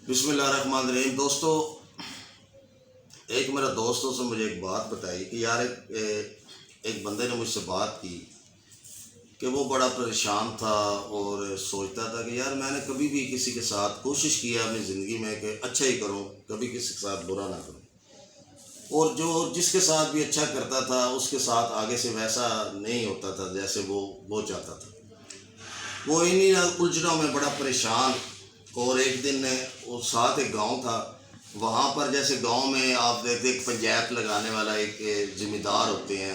بسم اللہ الرحمن الرحیم۔ دوستو، ایک میرا دوستوں سے مجھے ایک بات بتائی کہ یار ایک بندے نے مجھ سے بات کی کہ وہ بڑا پریشان تھا اور سوچتا تھا کہ یار میں نے کبھی بھی کسی کے ساتھ کوشش کیا اپنی زندگی میں کہ اچھا ہی کروں، کبھی کسی کے ساتھ برا نہ کروں، اور جس کے ساتھ بھی اچھا کرتا تھا اس کے ساتھ آگے سے ویسا نہیں ہوتا تھا جیسے وہ چاہتا تھا۔ وہ انہی الجھنوں میں بڑا پریشان، اور ایک دن وہ ساتھ ایک گاؤں تھا، وہاں پر جیسے گاؤں میں آپ دیکھتے ایک پنچایت لگانے والا ایک ذمہ دار ہوتے ہیں،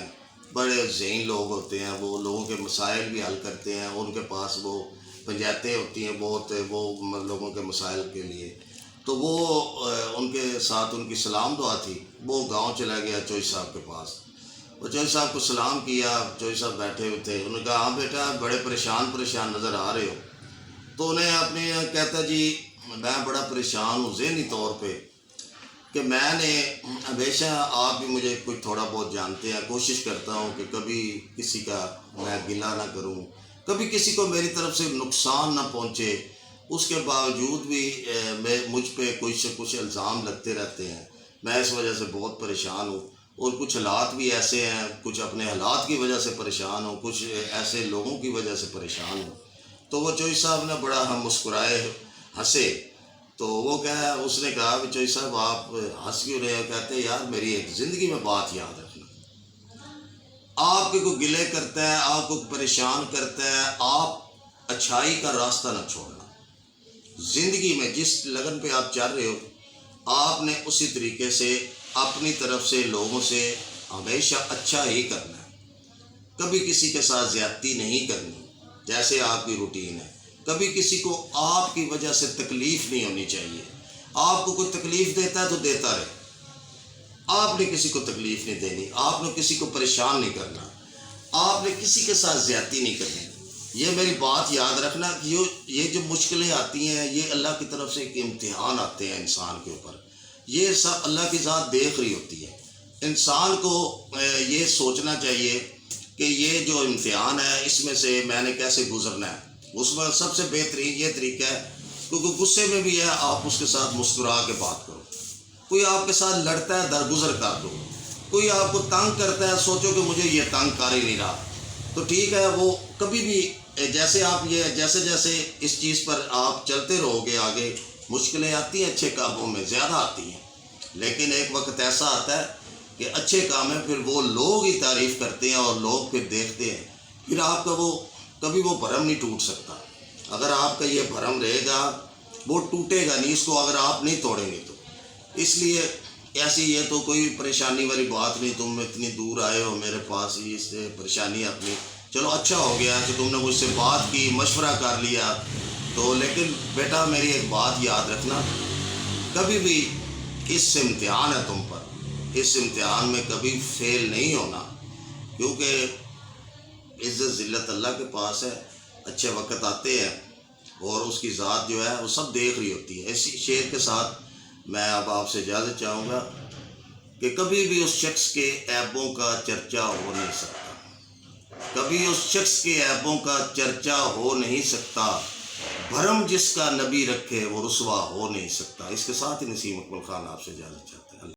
بڑے ذہین لوگ ہوتے ہیں، وہ لوگوں کے مسائل بھی حل کرتے ہیں، ان کے پاس وہ پنچایتیں ہوتی ہیں بہت وہ لوگوں کے مسائل کے لیے۔ تو وہ ان کے ساتھ ان کی سلام دعا تھی، وہ گاؤں چلا گیا چوئی صاحب کے پاس، وہ چوئی صاحب کو سلام کیا۔ چوئی صاحب بیٹھے ہوئے تھے، انہوں نے کہا ہاں بیٹا آپ بڑے پریشان نظر آ رہے ہو۔ تو انہیں اپنے کہتا جی میں بڑا پریشان ہوں ذہنی طور پہ، کہ میں نے ہمیشہ آپ بھی مجھے کچھ تھوڑا بہت جانتے ہیں، کوشش کرتا ہوں کہ کبھی کسی کا میں گلہ نہ کروں، کبھی کسی کو میری طرف سے نقصان نہ پہنچے، اس کے باوجود بھی مجھ پہ کچھ الزام لگتے رہتے ہیں۔ میں اس وجہ سے بہت پریشان ہوں، اور کچھ حالات بھی ایسے ہیں، کچھ اپنے حالات کی وجہ سے پریشان ہوں، کچھ ایسے لوگوں کی وجہ سے پریشان ہوں۔ تو وہ چوئی صاحب نے بڑا ہم مسکرائے، ہنسے۔ تو وہ اس نے کہا کہ چوئی صاحب آپ ہنس کیوں رہے ہو؟ کہتے ہیں یار میری ایک زندگی میں بات یاد رکھنا، آپ کے کوئی گلے کرتا ہے، آپ کو پریشان کرتا ہے، آپ اچھائی کا راستہ نہ چھوڑنا۔ زندگی میں جس لگن پہ آپ چل رہے ہو، آپ نے اسی طریقے سے اپنی طرف سے لوگوں سے ہمیشہ اچھا ہی کرنا ہے، کبھی کسی کے ساتھ زیادتی نہیں کرنی، جیسے آپ کی روٹین ہے۔ کبھی کسی کو آپ کی وجہ سے تکلیف نہیں ہونی چاہیے۔ آپ کو کوئی تکلیف دیتا ہے تو دیتا رہے، آپ نے کسی کو تکلیف نہیں دینی، آپ نے کسی کو پریشان نہیں کرنا، آپ نے کسی کے ساتھ زیادتی نہیں کرنی۔ یہ میری بات یاد رکھنا کہ یہ جو مشکلیں آتی ہیں، یہ اللہ کی طرف سے ایک امتحان آتے ہیں انسان کے اوپر، یہ سب اللہ کی ذات دیکھ رہی ہوتی ہے۔ انسان کو یہ سوچنا چاہیے کہ یہ جو امتحان ہے اس میں سے میں نے کیسے گزرنا ہے۔ اس میں سب سے بہترین یہ طریقہ ہے، کیونکہ غصے میں بھی ہے آپ اس کے ساتھ مسکرا کے بات کرو۔ کوئی آپ کے ساتھ لڑتا ہے درگزر کر دو، کوئی آپ کو تنگ کرتا ہے سوچو کہ مجھے یہ تنگ کر ہی نہیں رہا، تو ٹھیک ہے وہ کبھی بھی جیسے جیسے اس چیز پر آپ چلتے رہو گے آگے، مشکلیں آتی ہیں اچھے کاموں میں زیادہ آتی ہیں، لیکن ایک وقت ایسا آتا ہے کہ اچھے کام میں پھر وہ لوگ ہی تعریف کرتے ہیں اور لوگ پھر دیکھتے ہیں، پھر آپ کا کبھی وہ بھرم نہیں ٹوٹ سکتا۔ اگر آپ کا یہ بھرم رہے گا وہ ٹوٹے گا نہیں، اس کو اگر آپ نہیں توڑیں گے تو۔ اس لیے ایسی یہ تو کوئی پریشانی والی بات نہیں، تم اتنی دور آئے ہو میرے پاس، اس سے پریشانی اپنی، چلو اچھا ہو گیا کہ تم نے مجھ سے بات کی، مشورہ کر لیا تو، لیکن بیٹا میری ایک بات یاد رکھنا، کبھی بھی اس امتحان ہے تم پر، اس امتحان میں کبھی فیل نہیں ہونا، کیونکہ عزت ذلت اللہ کے پاس ہے۔ اچھے وقت آتے ہیں اور اس کی ذات جو ہے وہ سب دیکھ رہی ہوتی ہے۔ اسی شعر کے ساتھ میں اب آپ سے اجازت چاہوں گا کہ کبھی بھی اس شخص کے عیبوں کا چرچا ہو نہیں سکتا، کبھی اس شخص کے عیبوں کا چرچا ہو نہیں سکتا، بھرم جس کا نبی رکھے وہ رسوا ہو نہیں سکتا۔ اس کے ساتھ ہی نسیم اکمل خان آپ سے اجازت چاہتا ہوں۔